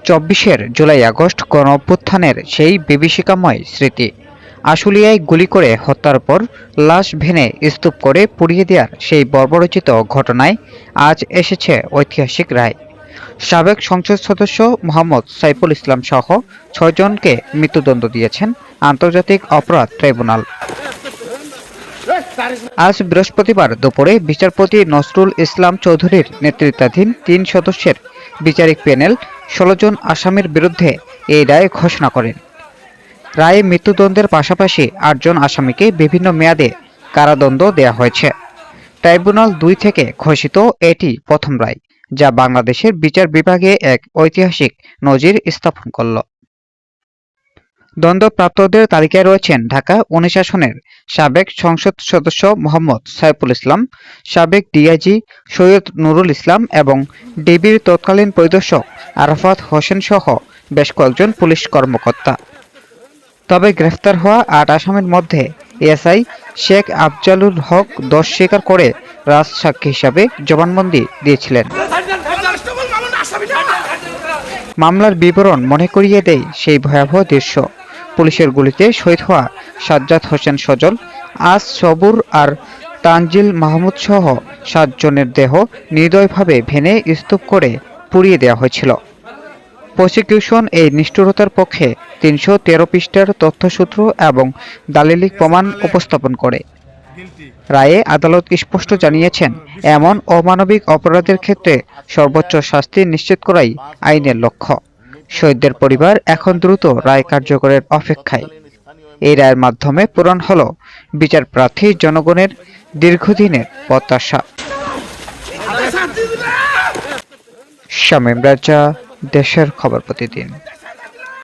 2024-এর July August গণ অভ্যুত্থানের সেই বিভীষিকাময় স্মৃতি। আশুলিয়ায় গুলি করে হত্যার পর লাশ ভেঙে স্তূপ করে পুড়িয়ে দেওয়ার সেই বর্বরোচিত ঘটনায় আজ এসেছে ঐতিহাসিক রায়। সাবেক সংসদ সদস্য মোহাম্মদ সাইফুল ইসলাম সহ 6 জনকে মৃত্যুদণ্ড দিয়েছেন আন্তর্জাতিক অপরাধ ট্রাইব্যুনাল। আজ বৃহস্পতিবার দুপুরে বিচারপতি নজরুল ইসলাম চৌধুরীর নেতৃত্বাধীন 3 সদস্যের বিচারিক প্যানেল 16 জন আসামির বিরুদ্ধে এই রায় ঘোষণা করেন। রায়ে মৃত্যুদণ্ডের পাশাপাশি 8 জন আসামিকে বিভিন্ন মেয়াদে কারাদণ্ড দেওয়া হয়েছে। ট্রাইব্যুনাল 2 থেকে ঘোষিত এটি প্রথম রায়, যা বাংলাদেশের বিচার বিভাগে এক ঐতিহাসিক নজির স্থাপন করল। দণ্ডপ্রাপ্তদের তালিকায় রয়েছেন ঢাকা 19 আসনের সাবেক সংসদ সদস্য মোহাম্মদ সাইফুল ইসলাম, সাবেক ডিআইজি সৈয়দ নুরুল ইসলাম এবং ডিবির তৎকালীন পরিদর্শক আরাফাত হোসেন সহ বেশ কয়েকজন পুলিশ কর্মকর্তা। তবে গ্রেফতার হওয়া 8 আসামির মধ্যে এসআই শেখ আফজালুল হক দোষ স্বীকার করে রাজসাক্ষী হিসাবে জবানবন্দি দিয়েছিলেন। মামলার বিবরণ মনে করিয়ে দেয় সেই ভয়াবহ দৃশ্য। পুলিশের গুলিতে শহীদ হওয়া সাজ্জাদ হোসেন সজল, আজ সবুর আর তানজিল মাহমুদ সহ 7 জনের দেহ নির্দয়ভাবে ভেঙে স্তূপ করে পুড়িয়ে দেওয়া হয়েছিল। প্রসিকিউশন এই নিষ্ঠুরতার পক্ষে 313 পৃষ্ঠার তথ্যসূত্র এবং দালিলিক প্রমাণ উপস্থাপন করে। রায়ে আদালত স্পষ্ট জানিয়েছেন, এমন অমানবিক অপরাধের ক্ষেত্রে সর্বোচ্চ শাস্তি নিশ্চিত করাই আইনের লক্ষ্য। শহীদদের পরিবার এখন দ্রুত রায় কার্যকরের অপেক্ষায়। এই রায়ের মাধ্যমে পূরণ হল বিচার প্রার্থী জনগণের দীর্ঘদিনের প্রত্যাশা। শামীম রাজা, দেশের খবর প্রতিদিন।